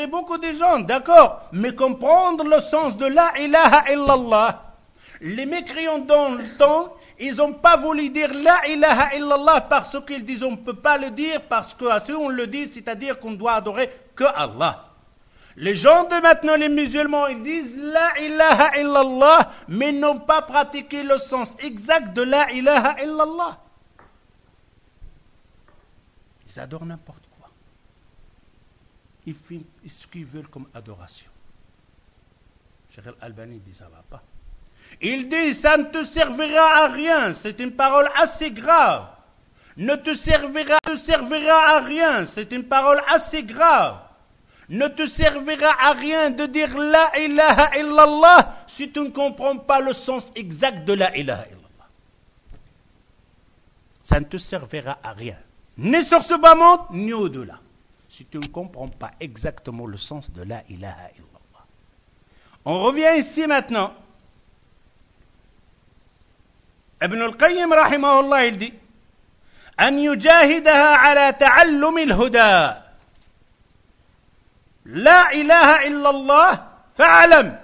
beaucoup de gens, d'accord, mais comprendre le sens de la ilaha illallah. Les mécréants dans le temps, ils n'ont pas voulu dire la ilaha illallah parce qu'ils disent on ne peut pas le dire parce que si on le dit, c'est-à-dire qu'on doit adorer que Allah. Les gens de maintenant, les musulmans, ils disent la ilaha illallah, mais n'ont pas pratiqué le sens exact de la ilaha illallah. Ils adorent n'importe quoi. Ils font ce qu'ils veulent comme adoration. Cheikh Al-Albani dit ça ne va pas. Il dit ça ne te servira à rien. C'est une parole assez grave. Ne te servira à rien. C'est une parole assez grave. Ne te servira à rien de dire la ilaha illallah si tu ne comprends pas le sens exact de la ilaha illallah. Ça ne te servira à rien. Ni sur ce bas monde, ni au-delà. Si tu ne comprends pas exactement le sens de la ilaha illallah. On revient ici maintenant. Ibn al-Qayyim rahimahullah il dit أن يجاهدها على تعلم الهدى لا إله إلا الله فاعلم.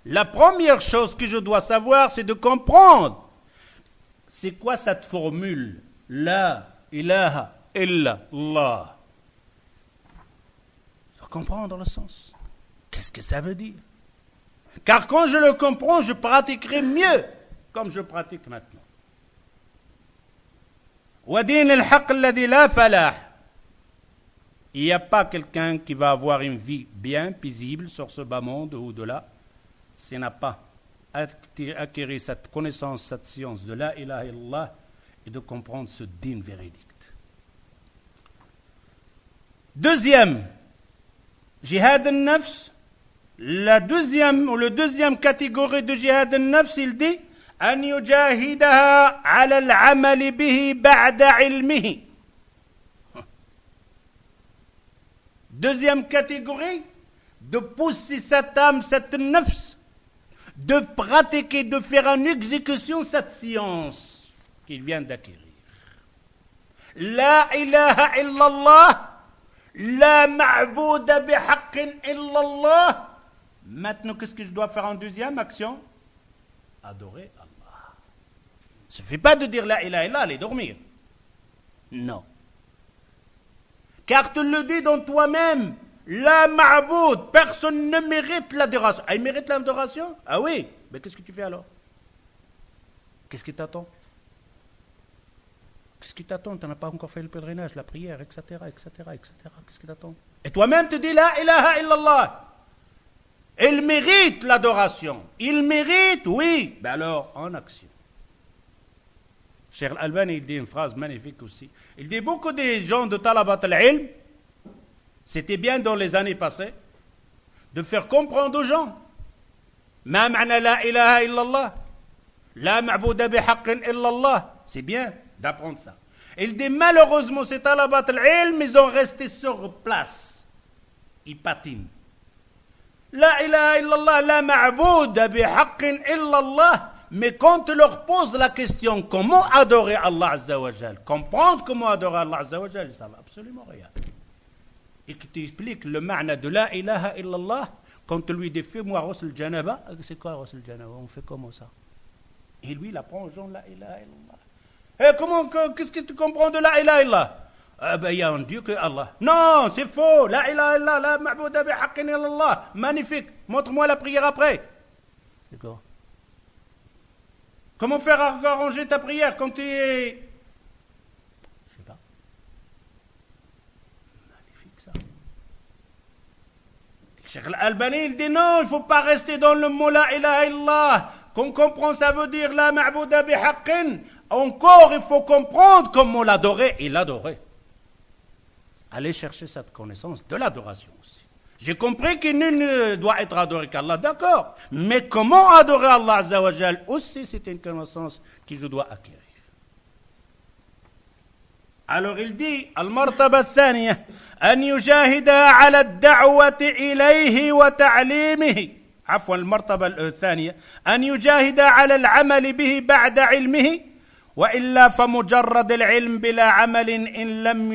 La première chose que je dois savoir, c'est de comprendre. C'est quoi cette formule? La ilaha illa Allah. Il faut comprendre le sens. Qu'est-ce que ça veut dire? Car quand je le comprends, je pratiquerai mieux, comme je pratique maintenant. وَدِينِ الْحَقِّ الَّذِي لَا فَلَاحَ. Il n'y a pas quelqu'un qui va avoir une vie bien paisible sur ce bas monde ou au-delà s'il n'a pas acquis cette connaissance, cette science de la ilaha illallah et de comprendre ce din véridique. Deuxième, jihad al-nafs. La deuxième catégorie de jihad al-nafs, il dit أن يجاهدها على العمل به بعد علمه. Deuxième catégorie, de pousser cette âme, cette nafs, de pratiquer, de faire en exécution cette science qu'il vient d'acquérir. La ilaha illallah, la ma'bouda bihaqqin illallah. Maintenant, qu'est-ce que je dois faire en deuxième action? Adorer Allah. Il ne suffit pas de dire la ilaha illallah, aller dormir. Non. Car tu le dis dans toi-même, la ma'boud, personne ne mérite l'adoration. Ah, il mérite l'adoration? Ah oui, mais qu'est-ce que tu fais alors? Qu'est-ce qui t'attend? Qu'est-ce qui t'attend? Tu n'as pas encore fait le pèlerinage, la prière, etc., etc., etc. Qu'est-ce qui t'attend? Et toi-même tu dis la ilaha illallah. Il mérite l'adoration. Il mérite, oui. Ben alors, en action. Cheikh Al-Albani, il dit une phrase magnifique aussi. Il dit beaucoup de gens de Talabat al-Ilm, c'était bien dans les années passées, de faire comprendre aux gens. Ma ma'na la ilaha illallah. La ma'bouda bihaqqin illallah. C'est bien d'apprendre ça. Il dit malheureusement, ces Talabat al-Ilm, ils ont resté sur place. Ils patinent. La ilaha illallah, la ma'bouda bihaqqin illallah. Mais quand tu leur poses la question comment adorer Allah Azza wa Jal, comprendre comment adorer Allah Azza wa Jal, ils ne savent absolument rien. Et que tu expliques le ma'na de la ilaha illallah, quand tu lui dis fais-moi ghusl janaba, c'est quoi ghusl janaba? On fait comment ça? Et lui il apprend aux gens la ilaha illallah. Et qu'est-ce que tu comprends de la ilaha illallah? Ah ben il y a un Dieu que Allah. Non, c'est faux. La ilaha illallah, la ma'bouda bihaqqin illallah. Magnifique. Montre-moi la prière après. C'est quoi? Comment faire arranger ta prière quand tu es... Je sais pas. Magnifique ça. Cheikh Al-Albani, il dit non, il ne faut pas rester dans le mot la ilaha illallah. Qu'on comprend, ça veut dire la ma'bouda bihaqqin. Encore, il faut comprendre comment l'adorer et l'adorer. Allez chercher cette connaissance de l'adoration aussi. J'ai compris que nul ne doit être adoré qu'Allah, d'accord. Mais comment adorer Allah Azza wa Jal aussi, c'est une connaissance que je dois acquérir. Alors il dit, al-martaba al-thaniya, an yujahida ala ad-da'wati ilayhi wa ta'limihi. عفوا المرتبة الثانية أن يجاهد على العمل به بعد علمه وإلا فمجرد العلم بلا عمل إن لم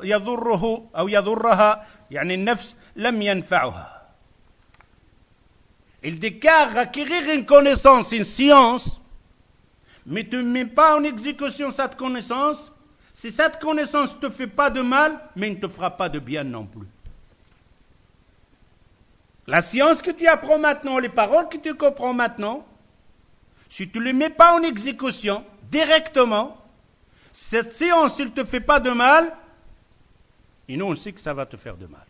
يضره أو يضرها يعني النفس لم ينفعها. Il dit car acquérir une connaissance, une science, mais tu ne mets pas en exécution cette connaissance, si cette connaissance ne te fait pas de mal, mais ne te fera pas de bien non plus. La science que tu apprends maintenant, les paroles que tu comprends maintenant, si tu ne les mets pas en exécution directement, cette science, elle ne te fait pas de mal, et nous on sait que ça va te faire de mal.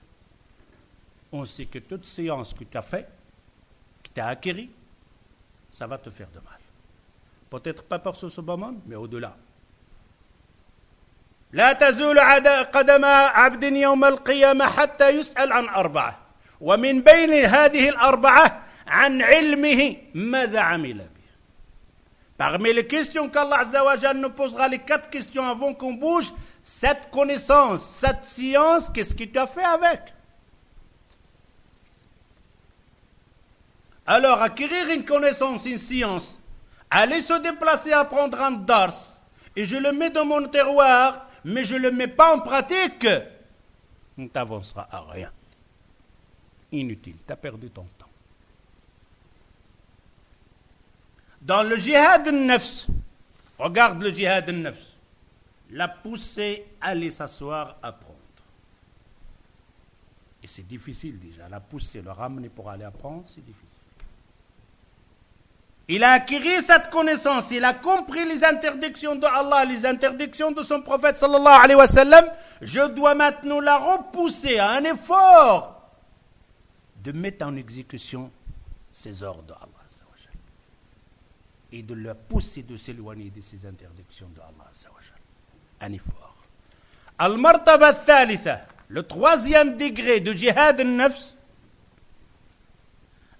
On sait que toute séance que tu as faite, que tu as acquérie, ça va te faire de mal. Peut-être pas pour ce moment, mais au-delà. لا تزول قدم عبد يوم القيامة حتى يسأل عن أربعة ومن بين هذه الأربعة عن علمه ماذا عمل به. Parmi les questions qu'Allah Azza wa Jal nous posera, les 4 questions avant qu'on bouge, cette connaissance, cette science, qu'est-ce que tu as fait avec? Alors, acquérir une connaissance, une science, aller se déplacer, apprendre un dars, et je le mets dans mon terroir, mais je ne le mets pas en pratique, on ne t'avancera à rien. Inutile, tu as perdu ton temps. Dans le jihad al-nafs, regarde le jihad al-nafs, la pousser à aller s'asseoir, apprendre. Et c'est difficile déjà, la pousser, le ramener pour aller apprendre, c'est difficile. Il a acquis cette connaissance, il a compris les interdictions de Allah, les interdictions de son prophète sallallahu alayhi wa sallam. Je dois maintenant la repousser à un effort de mettre en exécution ces ordres de Allah et de la pousser de s'éloigner de ces interdictions de Allah. Un effort. Al-martaba al-thalitha, le 3e degré de jihad al-nafs,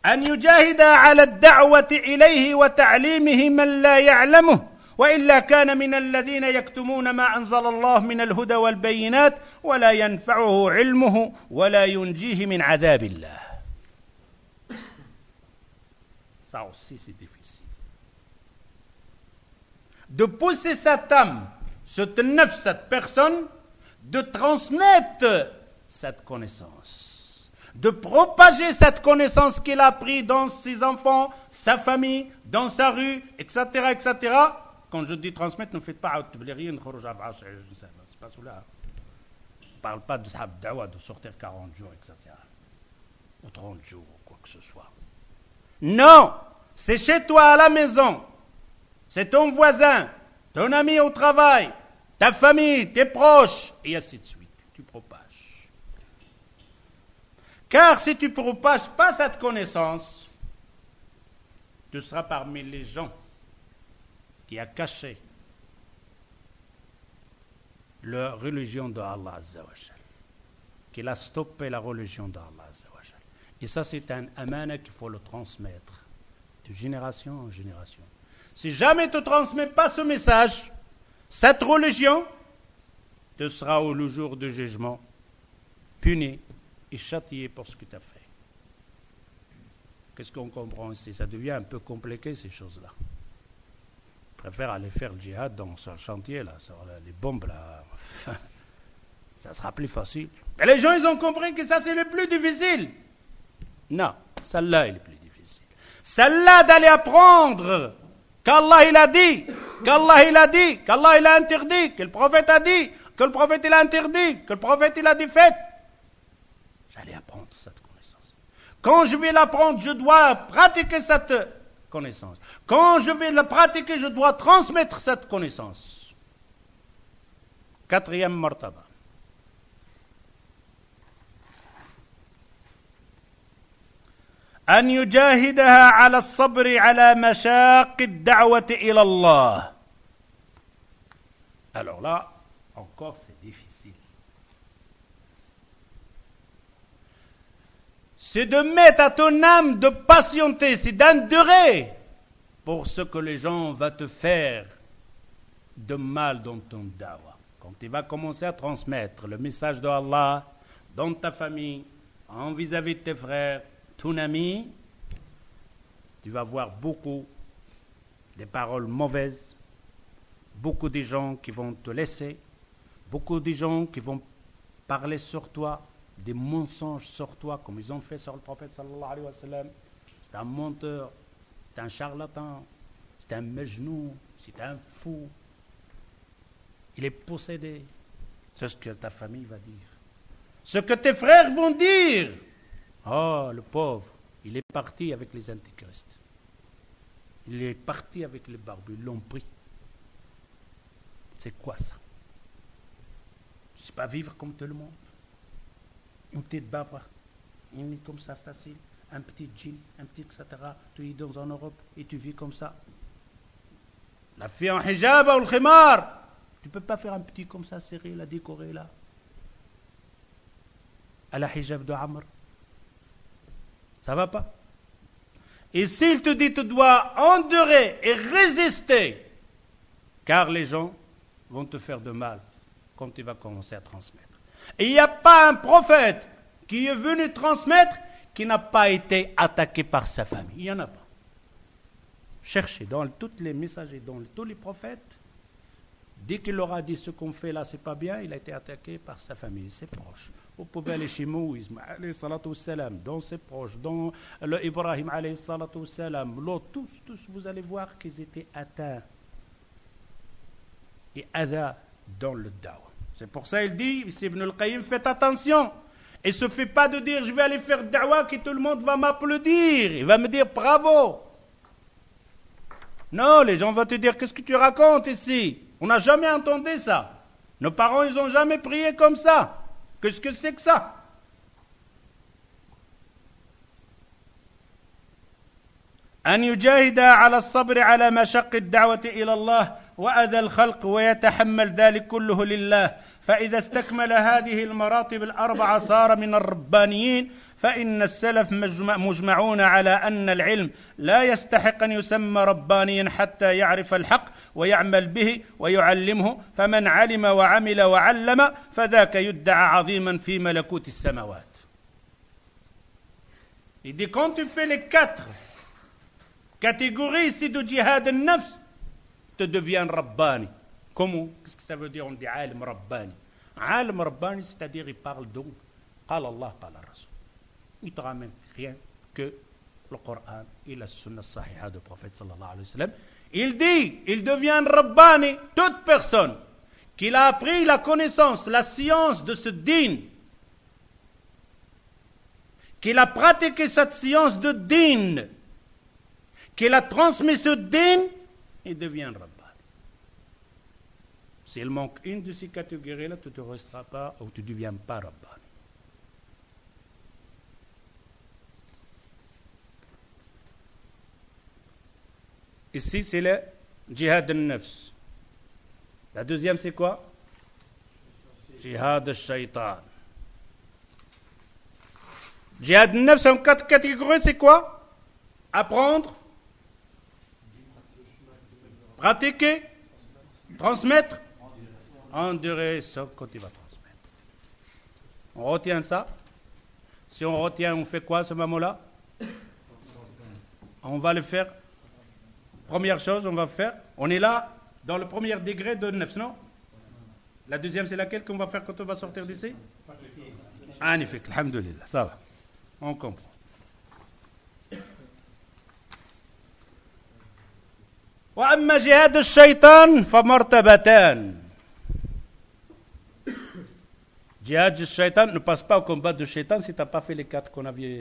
أن يجاهد على الدعوة إليه وتعليمه من لا يعلمه وإلا كان من الذين يكتمون ما أنزل الله من الهدى والبينات ولا ينفعه علمه ولا ينجيه من عذاب الله. Ça aussi c'est difficile. De pousser cette âme, cette nafs, cette personne, de transmettre cette connaissance. De propager cette connaissance qu'il a appris dans ses enfants, sa famille, dans sa rue, etc., etc. Quand je dis transmettre, ne faites pas c'est pas cela. Je ne parle pas de sahab dawa, de sortir 40 jours, etc. Ou 30 jours, ou quoi que ce soit. Non, c'est chez toi à la maison. C'est ton voisin, ton ami au travail, ta famille, tes proches, et ainsi de suite. Tu propages. Car si tu ne propages pas cette connaissance, tu seras parmi les gens qui a caché la religion de Allah Azza wa Jal, qui a stoppé la religion de Allah Azza wa Jal. Et ça, c'est un amana qu'il faut le transmettre de génération en génération. Si jamais tu ne transmets pas ce message, cette religion, tu seras au jour du jugement puni et châtié pour ce que tu as fait. Qu'est-ce qu'on comprend ici? Ça devient un peu compliqué ces choses-là. Je préfère aller faire le djihad dans ce chantier là, sur les bombes là. Ça sera plus facile. Et les gens ils ont compris que ça c'est le plus difficile. Non, celle-là est le plus difficile. Celle-là d'aller apprendre qu'Allah il a dit, qu'Allah il a dit, qu'Allah il a interdit, que le prophète a dit, que le prophète il a interdit, que le prophète il a dit fait. J'allais apprendre cette connaissance. Quand je vais l'apprendre, je dois pratiquer cette connaissance. Quand je vais la pratiquer, je dois transmettre cette connaissance. 4e martaba. أن يجاهدها على الصبر على مشاق الدعوة إلى الله. Alors là, encore c'est difficile. C'est de mettre à ton âme de patienter, c'est d'endurer pour ce que les gens vont te faire de mal dans ton dawa. Quand tu vas commencer à transmettre le message de Allah dans ta famille, en vis-à-vis de tes frères, ton ami, tu vas voir beaucoup de paroles mauvaises, beaucoup de gens qui vont te laisser, beaucoup de gens qui vont parler sur toi, des mensonges sur toi, comme ils ont fait sur le prophète sallallahu alayhi wa sallam. C'est un menteur, c'est un charlatan, c'est un majnou, c'est un fou. Il est possédé. C'est ce que ta famille va dire. Ce que tes frères vont dire. Oh, le pauvre, il est parti avec les antichristes. Il est parti avec les barbus, ils l'ont pris. C'est quoi ça? Tu ne sais pas vivre comme tout le monde. Une petite barbe, une vie comme ça facile, un petit jean, un petit etc. Tu es dans en Europe et tu vis comme ça. La fille en hijab ou le khimar. Tu ne peux pas faire un petit comme ça, serré, là, décoré, là. À la hijab de Amr. Ça va pas. Et s'il te dit, tu dois endurer et résister, car les gens vont te faire de mal quand tu vas commencer à transmettre. Et il n'y a pas un prophète qui est venu transmettre qui n'a pas été attaqué par sa famille. Il n'y en a pas. Cherchez dans tous les messagers, dans tous les prophètes, dès qu'il leur a dit ce qu'on fait là, c'est pas bien, il a été attaqué par sa famille, ses proches. Vous pouvez aller chez Moïse, dans ses proches, dans le Ibrahim, l'autre, tous, vous allez voir qu'ils étaient atteints et adha dans le dawa. C'est pour ça qu'il dit, ici Ibn al-Qayyim, faites attention. Et se fait pas de dire, je vais aller faire dawa, que tout le monde va m'applaudir. Il va me dire, bravo. Non, les gens vont te dire, qu'est-ce que tu racontes ici? On n'a jamais entendu ça. Nos parents, ils n'ont jamais prié comme ça. Qu'est-ce que c'est que ça? أن يجاهد على الصبر على مشق الدعوة إلى الله وأذى الخلق ويتحمل ذلك كله لله فإذا استكمل هذه المراتب الأربعة صار من الربانيين فإن السلف مجمعون على أن العلم لا يستحق أن يسمى ربانيا حتى يعرف الحق ويعمل به ويعلمه فمن علم وعمل وعلم فذاك يدعى عظيما في ملكوت السماوات. Il dit quand tu fais les 4 catégories ici de djihad al-nafs, tu deviens rabbani. Comment? Qu'est-ce que ça veut dire? On dit alim rabbani. Alim rabbani, c'est-à-dire il parle donc قال الله قال الرسول. Il ne te ramène rien que le Coran et la sunna sahiha du prophète sallallahu alayhi wa sallam. Il dit, il devient rabbani, toute personne qu'il a appris la connaissance, la science de ce din, qu'il a pratiqué cette science de din, qu'il a transmis ce din, il devient rabbani. S'il manque une de ces catégories-là, tu ne te resteras pas ou tu ne deviens pas rabbani. Ici, c'est le djihad al-nafs. La deuxième, c'est quoi? Djihad al-shaytan. Djihad al-nafs en 4 catégories, c'est quoi? Apprendre, pratiquer, transmettre, endurer ce que tu vas transmettre. On retient ça. Si on retient, on fait quoi ce moment-là? On va le faire. Première chose, on va faire. On est là dans le premier degré de nafs, non? La deuxième, c'est laquelle qu'on va faire quand on va sortir d'ici? Magnifique, alhamdulillah, ça va. On comprend. وأما جهاد الشيطان فمرتبتان. Jihad du shaitan ne passe pas au combat du shaitan si tu n'as pas fait les 4 qu'on avait